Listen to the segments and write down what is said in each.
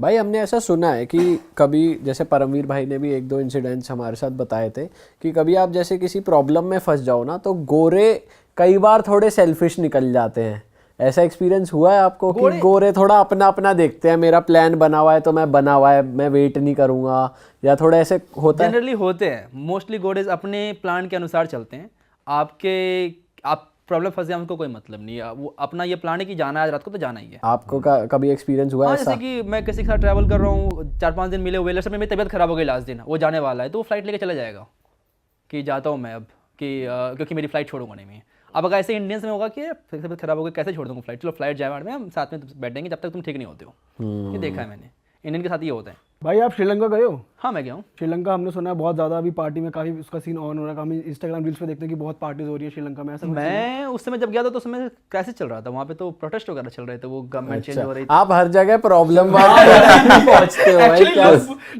भाई हमने ऐसा सुना है कि कभी जैसे परमवीर भाई ने भी एक दो इंसिडेंट्स हमारे साथ बताए थे कि कभी आप जैसे किसी प्रॉब्लम में फंस जाओ ना तो गोरे कई बार थोड़े सेल्फिश निकल जाते हैं। ऐसा एक्सपीरियंस हुआ है आपको कि गोरे थोड़ा अपना अपना देखते हैं, मेरा प्लान बना हुआ है तो मैं बना हुआ है, मैं वेट नहीं करूंगा, या थोड़ा ऐसे होता है? जनरली होते हैं, मोस्टली गोरेज अपने प्लान के अनुसार चलते हैं। आप प्रॉब्लम फंस जाए उनको कोई मतलब नहीं है, वो अपना ये प्लान है कि जाना है आज रात को तो जाना ही है। आपको कभी एक्सपीरियंस हुआ है ऐसा? जैसे कि मैं किसी के साथ ट्रैवल कर रहा हूँ, 4-5 दिन मिले हुए, लास्ट में मेरी तबीयत खराब हो गई, लास्ट दिन वो जाने वाला है तो वो फ्लाइट लेके चला जाएगा कि जाता हूँ मैं अब कि क्योंकि मेरी फ्लाइट छोड़ूंगा नहीं मैं। अब अगर ऐसे इंडियंस में होगा कि तबीयत खराब हो गई कैसे छोड़ दूंगा फ्लाइट, चलो फ्लाइट जाए में हम साथ में बैठेंगे जब तक तुम ठीक नहीं होते हो। ये देखा है मैंने, इंडियन के साथ ये होता है। भाई आप श्रीलंका गए हो? हाँ मैं गया हूँ श्रीलंका हमने सुना है बहुत ज़्यादा अभी पार्टी में काफ़ी उसका सीन ऑन हो रहा है। हम इंस्टाग्राम रील्स पे देखते हैं कि बहुत पार्टीज हो रही है श्रीलंका में, ऐसा कुछ सीन है? मैं उस समय जब गया था तो उस समय कैसे चल रहा था वहाँ पे, तो प्रोटेस्ट वगैरह चल रहे थे, वो गवर्नमेंट चेंज हो रही थी। आप हर जगह प्रॉब्लम पहुंचते हो भाई, क्या?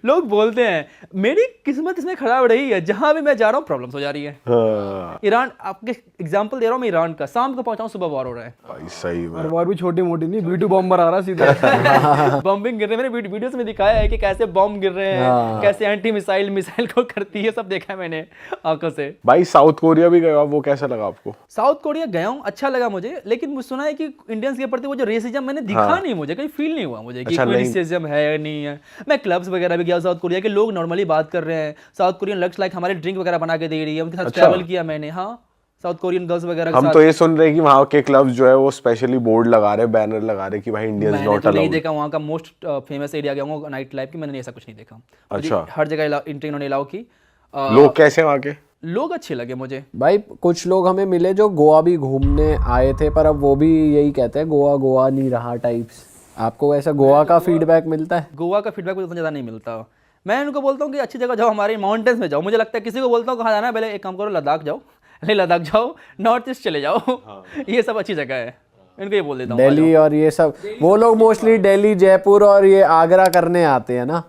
लोग बोलते हैं मेरी किस्मत इसमें खराब रही है, जहाँ भी मैं जा रहा हूँ प्रॉब्लम्स हो जा रही है। ईरान, आपके एग्जांपल दे रहा हूँ मैं, ईरान का, शाम को पहुंचा हूँ सुबह वॉर हो रहा है भाई सही में। और वॉर भी छोटी मोटी नहीं, B2 बॉम्बर आ रहा है सीधा। बॉम्बिंग गिर रहे हैं, मैंने वीडियोस में दिखाया है कि कैसे बॉम्ब गिर रहे हैं, कैसे एंटी मिसाइल को करती है, सब देखा है मैंने आंखों से। भाई साउथ कोरिया भी गए हो आप, वो कैसा लगा आपको? साउथ कोरिया गया हूँ, अच्छा लगा मुझे, लेकिन मुझे सुना है कि इंडियंस के प्रति वो जो रेसिज्म मैंने दिखा नहीं, मुझे कहीं फील नहीं हुआ मुझे कि कोई रेसिज्म है या नहीं है। मैं क्लब्स वगैरह भी गया साउथ कोरिया के, लोग नॉर्मली बात कर रहे हैं, साउथ कोरियन लग्स लाइक हमारे ड्रिंक वगैरह बना के दे रही है, उनके साथ ट्रैवल किया मैंने। हाँ, साउथ कोरियन गर्ल्स वगैरह हम तो ये सुन रहे हैं कि वहाँ के क्लब्स जो है वो स्पेशली बोर्ड लगा रहे, बैनर लगा रहे कि भाई इंडियंस नॉट तो नहीं अलाउड। देखा वहाँ का मोस्ट फेमस एरिया गया हूँ नाइट लाइफ की, मैंने ऐसा कुछ नहीं देखा। अच्छा। हर जगह एंट्री इन्होंने अलाउ की। लोग कैसे वहाँ के? लोग अच्छे लगे मुझे भाई कुछ लोग हमें मिले जो गोवा भी घूमने आए थे, पर अब वो भी यही कहते हैं गोवा गोवा नहीं रहा टाइप्स। आपको ऐसा गोवा का फीडबैक मिलता है? गोवा का फीडबैक मुझे उतना ज़्यादा नहीं मिलता। मैं उनको बोलता हूँ कि अच्छी जगह जाओ, हमारे माउंटेन्स में जाओ। मुझे लगता है किसी को बोलता हूँ कहाँ जाना है, पहले एक काम करो लद्दाख जाओ, लद्दाख जाओ, नॉर्थ ईस्ट चले जाओ, ये सब अच्छी जगह है, इनको ये बोल देता हूँ। दिल्ली और ये सब, वो लोग मोस्टली दिल्ली जयपुर और ये आगरा करने आते हैं ना।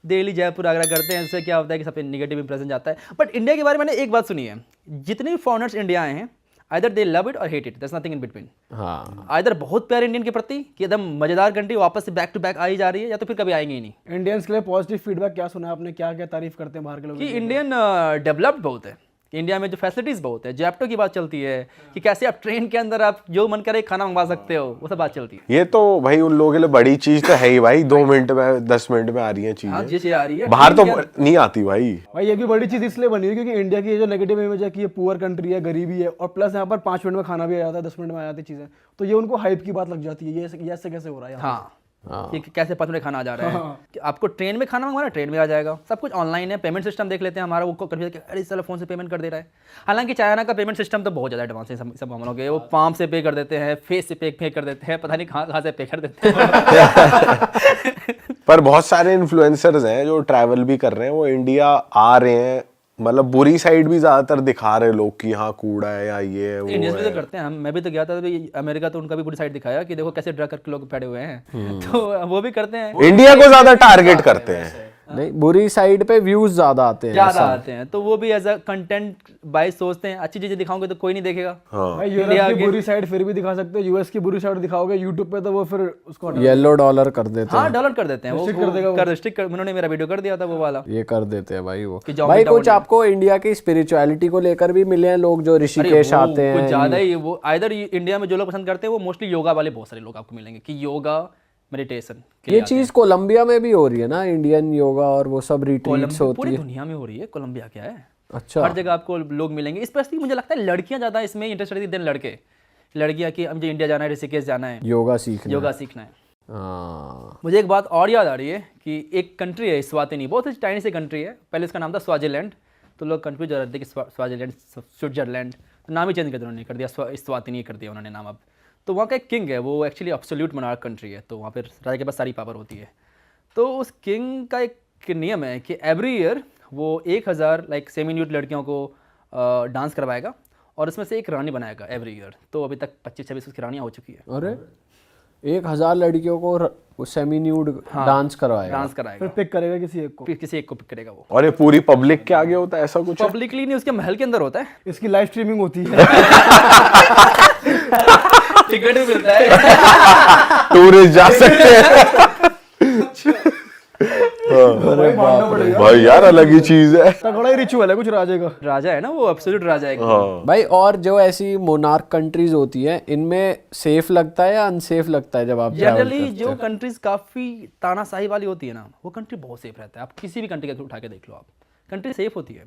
दिल्ली जयपुर आगरा करते हैं, इससे क्या होता है कि सब पे निगेटिव इंप्रेशन जाता है। बट इंडिया के बारे में मैंने एक बात सुनी है, जितने भी फॉरेनर्स इंडिया आए हैं, आइदर दे लव इट और hate it, there is nothing in between. हाँ, आइदर बहुत प्यार इंडियन के प्रति कि एकदम मजेदार कंट्री वापस से बैक टू बैक आई जा रही है, या तो फिर कभी आएंगे ही नहीं। इंडियंस के लिए पॉजिटिव फीडबैक क्या सुना है आपने? क्या क्या तारीफ करते हैं बाहर के लोग? कि इंडियन डेवलप्ड बहुत है, कि इंडिया में जो फैसिलिटीज़ बहुत है, जैप्टो की बात चलती है कि कैसे आप ट्रेन के अंदर आप जो मन करे खाना मंगवा सकते हो, वो सब बात चलती है। ये तो भाई उन लोगों के लिए बड़ी चीज तो है ही भाई, 2 मिनट में 10 मिनट में आ रही है हाँ, चीजें, चीज़ आ रही है बाहर तो नहीं आती भाई। भाई ये भी बड़ी चीज इसलिए बनी है क्योंकि इंडिया की ये जो नेगेटिव इमेज है कि ये पुअर कंट्री है, गरीबी है, और प्लस यहाँ पर 5 मिनट में खाना भी आ जाता है, 10 मिनट में आ जाती चीजें, तो ये उनको हाइप की बात लग जाती है। ये ऐसे कैसे हो रहा है यहाँ हाँ, कि कैसे 5 मिनट खाना आ जा रहा है, कि आपको ट्रेन में खाना मंगवाना ट्रेन में आ जाएगा, सब कुछ ऑनलाइन है। पेमेंट सिस्टम देख लेते हैं हमारा, वो कभी अरे चलो फोन से पेमेंट कर दे रहा है। हालांकि चाइना का पेमेंट सिस्टम तो बहुत ज़्यादा एडवांस है, सब हम लोग वो पाम से पे कर देते हैं, फेस से पे कर देते हैं, पता नहीं कहाँ से पे कर देते हैं। पर बहुत सारे इन्फ्लुएंसर्स हैं जो ट्रैवल भी कर रहे हैं, वो इंडिया आ रहे हैं, मतलब बुरी साइड भी ज्यादातर दिखा रहे लोग कि हाँ कूड़ा है या ये है वो इंडियंस भी है। तो करते हैं, मैं भी तो गया था अभी अमेरिका, तो उनका भी पूरी साइड दिखाया कि देखो कैसे ड्रग करके लोग पड़े हुए हैं, तो वो भी करते हैं। इंडिया को ज्यादा टारगेट करते हैं। नहीं, बुरी साइड पे व्यूज ज्यादा आते हैं, ज़्यादा आते हैं, तो वो भी एज अ कंटेंट बाइस सोचते हैं, अच्छी चीज़ें दिखाओगे तो कोई नहीं देखेगा। भाई यूरोप की बुरी साइड फिर भी दिखा सकते हैं, यूएस की बुरी साइड दिखाओगे यूट्यूब पे तो वो फिर उसको येलो डॉलर कर देते हाँ, डॉलर कर देते हैं, वो कर देगा वो। कर रिस्ट्रिक्ट कर, उन्होंने मेरा वीडियो कर दिया था वो वाला। हैं, ये कर देते हैं भाई वो। कि जाओ भाई बेटा कुछ आपको इंडिया की स्पिरिचुअलिटी को लेकर भी मिले हैं लोग जो ऋषिकेश आते कुछ हैं? ज़्यादा ही वो आइदर इंडिया में जो लोग पसंद करते हैं वो मोस्टली योगा वाले बहुत सारे लोग आपको मिलेंगे, कि योगा मेडिटेशन ये चीज कोलंबिया में भी हो रही है ना, इंडियन योगा और वो सब रिट्रीट्स होती पूरी है। दुनिया में हो रही है, कोलंबिया क्या है, अच्छा, हर जगह आपको लोग मिलेंगे। स्पेशली मुझे लगता है लड़कियां ज़्यादा इसमें इंटरेस्टेड थी देन लड़के। लड़कियां कि मुझे इंडिया जाना है, ऋषिकेश जाना है, योगा सीखना। योगा सीखना है। हाँ, मुझे एक बात और याद आ रही है कि एक कंट्री है स्वातिनी, बहुत ही टाइनी सी कंट्री है, पहले इसका नाम था स्वाजीलैंड, तो लोग कंफ्यूज हो रहे थे कि स्वाजीलैंड स्विट्जरलैंड, तो नाम ही चेंज कर दिया उन्होंने, कर दिया स्वातिनी कर दिया उन्होंने नाम अब। तो वहाँ का एक किंग है, वो एक्चुअली एब्सोल्यूट मोनार्क कंट्री है, तो वहाँ पर राजा के पास सारी पावर होती है। तो उस किंग का एक नियम है कि एवरी ईयर वो 1000 लाइक सेमी न्यूड लड़कियों को डांस करवाएगा और उसमें से एक रानी बनाएगा एवरी ईयर। तो अभी तक 25-26 उसकी रानियाँ हो चुकी है। अरे 1000 लड़कियों को सेमी न्यूड डांस करवाएगा? डांस कराएगा, फिर पिक करेगा किसी एक को, किसी एक को पिक करेगा वो। और ये पूरी पब्लिक के आगे होता है ऐसा कुछ? पब्लिकली नहीं, उसके महल के अंदर होता है, इसकी लाइव स्ट्रीमिंग होती है। टिकट भी मिलता है, टूरिस्ट जा सकते हैं। भाई मानना पड़ेगा, भाई यार अलग ही चीज है। तगड़ा ही रिचुअल है कुछ राजे का। राजा है ना वो, एब्सोल्यूट राजा है। भाई और जो ऐसी मोनार्क कंट्रीज होती है इनमें सेफ लगता है या अनसेफ लगता है जब आप travel जनरली करते जो हैं? कंट्रीज काफी तानाशाही वाली होती है ना, वो कंट्री बहुत सेफ रहता है। आप किसी भी कंट्री का उठा के देख लो, आप कंट्री सेफ होती है।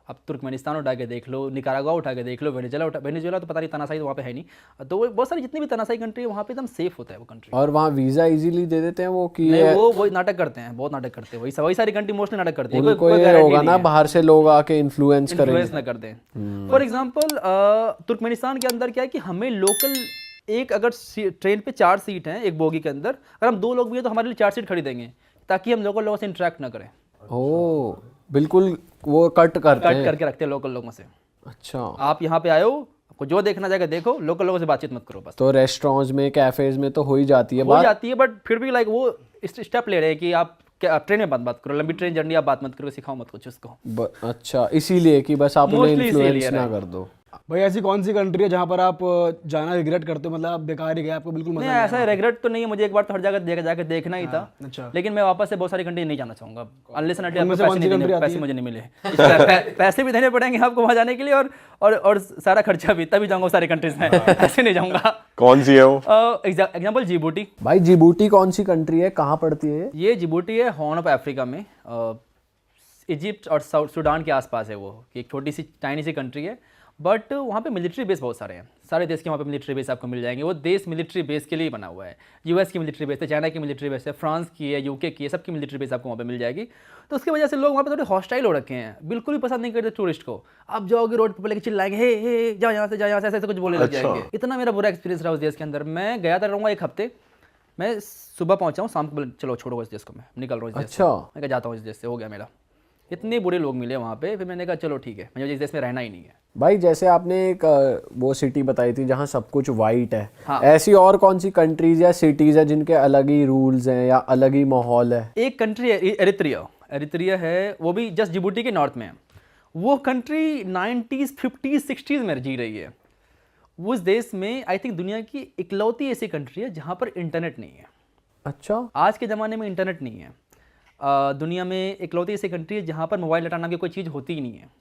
आप तुर्कमेनिस्तान उठा के देख लो, निकारागुआ उठा के देख लो, वेनेजुएला तो पता नहीं, तानाशाही तो वहाँ पे है नहीं। तो वो बहुत सारी जितनी भी तानाशाही कंट्री है वहाँ पे एकदम सेफ होता है वो कंट्री। और वहाँ वीजा इजीली दे देते हैं वो कि नहीं, वो नाटक करते हैं, बहुत नाटक करते हैं। वही सारी कंट्री मोस्टली नाटक करती है। उनको ये होगा ना बाहर से लोग आके इन्फ्लुएंस करेंगे। इन्फ्लुएंस ना कर दें। फॉर एग्जांपल तुर्कमेनिस्तान के अंदर क्या है कि हमें लोकल एक, अगर ट्रेन पे 4 सीट हैं एक बोगी के अंदर, अगर हम 2 लोग भी हैं तो हमारे लिए 4 सीट खरीदेंगे ताकि हम लोकल लोगों से इंटरेक्ट ना करें। ओ बिल्कुल, वो कट करते कट हैं। करके रखते हैं लोकल लोगों से। अच्छा, आप यहाँ पे आए हो, आपको जो देखना जाएगा देखो, लोकल लोगों से बातचीत मत करो बस। तो रेस्टोरेंट्स में, कैफेज में तो हो ही जाती है हो बात। जाती है, बट फिर भी लाइक वो स्टेप ले रहे हैं कि आप ट्रेन में बात करो, लंबी ट्रेन जर्नी आप बात मत करो, सिखाओ मत कुछ उसको। अच्छा, इसीलिए कि बस आप उन्हें Mostly इन्फ्लुएंस इसीलिए ना है। कर दो। भाई ऐसी कौन सी कंट्री है जहाँ पर आप जाना रिग्रेट करते हो, मतलब आप बेकार ही गए, आपको बिल्कुल मजा नहीं, ऐसा रिग्रेट तो नहीं है, मुझे एक बार तो हर जगह जाकर देखना ही था। अच्छा। लेकिन मैं वापस से बहुत सारी कंट्री नहीं जाना चाहूंगा, अनलेस एंड उनमें से कौन सी country आती पैसे है? मुझे नहीं मिले। पैसे भी देने पड़ेंगे आपको वहाँ जाने के लिए, और सारा खर्चा भी, तभी जाऊंगा सारी कंट्रीज में, ऐसे नहीं जाऊंगा। कौन सी है वो? Example Djibouti. भाई जिबूटी कौन सी कंट्री है, कहाँ पड़ती है ये? ये जिबूटी है हॉर्न ऑफ अफ्रीका में, इजिप्ट और साउथ सूडान के आसपास है वो, कि एक छोटी सी टाइनी सी कंट्री है। बट वहाँ पे मिलिट्री बेस बहुत सारे हैं, सारे देश के वहाँ पे मिलिट्री बेस आपको मिल जाएंगे। वो देश मिलिट्री बेस के लिए बना हुआ है। यूएस की मिलिट्री बेस है, चाइना की मिलिट्री बेस है, फ्रांस की है, यूके की है, सबकी मिलिट्री बेस आपको वहाँ पे मिल जाएगी। तो उसकी वजह से लोग वहाँ पे थोड़े हॉस्टाइल हो रखे हैं, बिल्कुल भी पसंद नहीं करते टूरिस्ट को। आप जाओगे रोड पर लेके चिल्लाएंगे, हे जाओ यहाँ से, जाओ यहाँ से, ऐसे कुछ बोलने लग जाएंगे। इतना मेरा बुरा एक्सपीरियंस रहा उस देश के अंदर। मैं गया था, रहूँगा 1 हफ्ते। मैं सुबह पहुँचा हूँ, शाम को चलो छोड़ो इस देश को, मैं निकल रहा हूँ इस देश से। अच्छा। मैं कहा जाता हूँ इस देश से, हो गया मेरा। इतने बुरे लोग मिले वहाँ पे, फिर मैंने कहा चलो ठीक है, मुझे इस देश में रहना ही नहीं है। भाई जैसे आपने एक वो सिटी बताई थी जहाँ सब कुछ वाइट है, हाँ। ऐसी और कौन सी कंट्रीज या सिटीज है जिनके अलग ही रूल्स हैं या अलग ही माहौल है? एक कंट्री है एरित्रिया है, वो भी जस्ट जिबूटी के नॉर्थ में है। वो कंट्री 90s 50s 60s में जी रही है। उस देश में आई थिंक दुनिया की इकलौती ऐसी कंट्री है जहाँ पर इंटरनेट नहीं है। अच्छा, आज के ज़माने में इंटरनेट नहीं है। दुनिया में इकलौती ऐसी कंट्री है जहाँ पर मोबाइल डाटा नाम की कोई चीज़ होती ही नहीं है।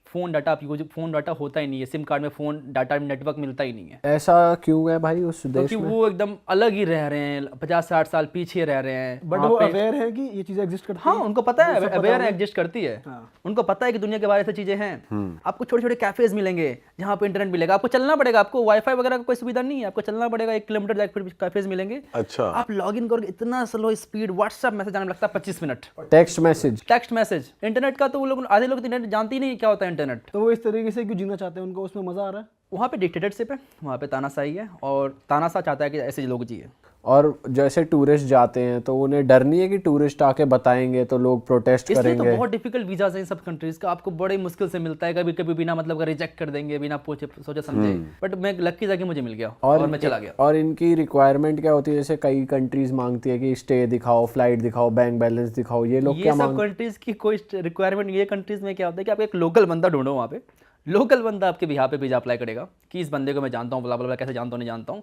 फ़ोन डाटा होता ही नहीं है, सिम कार्ड में फ़ोन डाटा नेटवर्क मिलता ही नहीं है। ऐसा क्यों है भाई उस देश क्योंकि में? वो एकदम अलग ही रह रहे हैं, 50-60 साल पीछे रह रहे हैं। बट वहाँ वो पे- अवेयर है कि ये चीजें एग्जिस्ट करती हाँ, हैं? उनको पता है, वो सब पता अवेयर होगा। एग्जिस्ट करती है। हाँ। उनको पता है कि दुनिया के बारे में चीजें हैं। आपको छोटे छोटे कैफेज मिलेंगे जहाँ पे इंटरनेट मिलेगा, आपको चलना पड़ेगा, आपको वाईफाई वगैरह का कोई सुविधा नहीं है, आपको चलना पड़ेगा 1 किलोमीटर जाकर फिर कैफेज मिलेंगे। अच्छा। आप लॉग इन करोगे, इतना स्लो स्पीड, व्हाट्सएप मैसेज आने में लगता है 25 minute. Text message? Text message, internet का तो वो लोग, आधे लोग तो इंटरनेट जानते ही नहीं क्या होता है इंटरनेट। तो वो इस तरीके से क्यों जीना चाहते हैं, उनको उसमें मजा आ रहा है? वहाँ पे डिक्टेटरशिप है, वहाँ पे तानाशाही है, और तानाशाह चाहता है कि ऐसे लोग जिए। और जैसे टूरिस्ट जाते हैं तो उन्हें डर नहीं है कि टूरिस्ट आके बताएंगे तो लोग प्रोटेस्ट इसलिए तो करेंगे? बहुत डिफिकल्ट वीजाज हैं इन सब कंट्रीज का, आपको बड़े मुश्किल से मिलता है, कभी कभी बिना मतलब का रिजेक्ट कर देंगे, बिना पूछे सोचे समझे। बट मैं लकी जाके मुझे मिल गया और मैं चला गया। और इनकी रिक्वायरमेंट क्या होती है? जैसे कई कंट्रीज मांगती है कि स्टे दिखाओ, फ्लाइट दिखाओ, बैंक बैलेंस दिखाओ, ये लोग ये क्या सब मांग? कंट्रीज की कोई रिक्वायरमेंट, ये कंट्रीज में क्या होता है कि आप एक लोकल बंदा ढूंढो वहाँ पे, लोकल बंदा आपके बिहार पे वीजा अप्लाई करेगा कि इस बंदे को मैं जानता हूँ, ब्ला कैसे जानता हूँ नहीं जानता हूँ,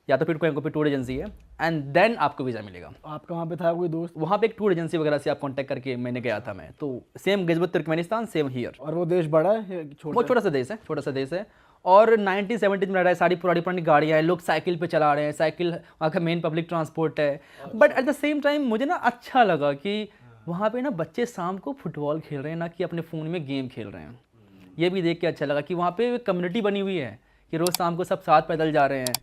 या तो फिर कोई टूर एजेंसी है, एंड देन आपको वीज़ा मिलेगा। आपका वहाँ पे था कोई दोस्त? वहाँ पे एक टूर एजेंसी वगैरह से आप कांटेक्ट करके मैंने गया था मैं, तो same Gilgit Turkmenistan, same here. और वो देश बड़ा है या छोटा? बहुत छोटा सा देश है, और 1970 में रह रहा है, सारी पुरानी गाड़ियाँ हैं, लोग साइकिल पे चला रहे हैं, साइकिल वहाँ का मेन पब्लिक ट्रांसपोर्ट है। But at the same time मुझे ना अच्छा लगा कि वहाँ पे ना बच्चे शाम को फुटबॉल खेल रहे हैं, ना कि अपने फ़ोन में गेम खेल रहे हैं। ये भी देख के अच्छा लगा कि वहाँ पे एक कम्युनिटी बनी हुई है कि रोज़ शाम को सब साथ पैदल जा रहे हैं,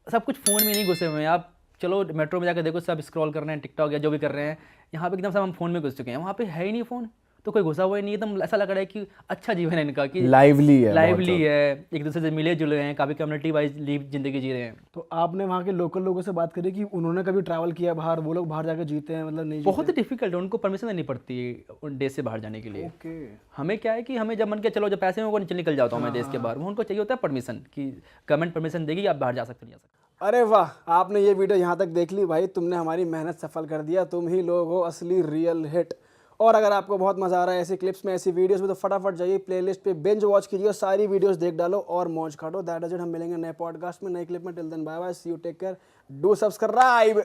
सब कुछ फ़ोन में नहीं घुसे हुए हैं। आप चलो मेट्रो में जाकर देखो, सब स्क्रॉल कर रहे हैं, टिकटॉक या जो भी कर रहे हैं। यहाँ पे एकदम सब हम फ़ोन में घुस चुके हैं, वहाँ पे है ही नहीं फ़ोन, तो कोई घुसा हुआ ही नहीं। एकदम ऐसा लग रहा है कि अच्छा जीवन है इनका, कि लाइवली है, लाइवली है, एक दूसरे से मिले जुले हैं, काफ़ी कम्युनिटी वाइज ज़िंदगी जी रहे हैं। तो आपने वहाँ के लोकल लोगों से बात करी कि उन्होंने कभी ट्रैवल किया बाहर, वो लोग बाहर जाकर जीते हैं मतलब नहीं? बहुत ही डिफिकल्ट है, उनको परमिशन देनी पड़ती है उन देश से बाहर जाने के लिए। ओके। हमें क्या है कि हमें जब मन के चलो, जब पैसे में निकल जाता हूँ मैं देश के बाहर, वो उनको चाहिए होता है परमिशन, कि गवर्नमेंट परमिशन देगी आप बाहर जा सकते नहीं जा सकते। अरे वाह, आपने ये वीडियो यहाँ तक देख ली भाई, तुमने हमारी मेहनत सफल कर दिया, तुम ही लोग हो असली रियल हिट। और अगर आपको बहुत मज़ा आ रहा है ऐसी क्लिप्स में, ऐसी वीडियोस में, तो फटाफट जाइए प्लेलिस्ट पे बिंज वॉच कीजिए और सारी वीडियोस देख डालो और मौज काटो। That is it. हम मिलेंगे नए पॉडकास्ट में, नए क्लिप में। Till then bye bye, see you, take care, do subscribe.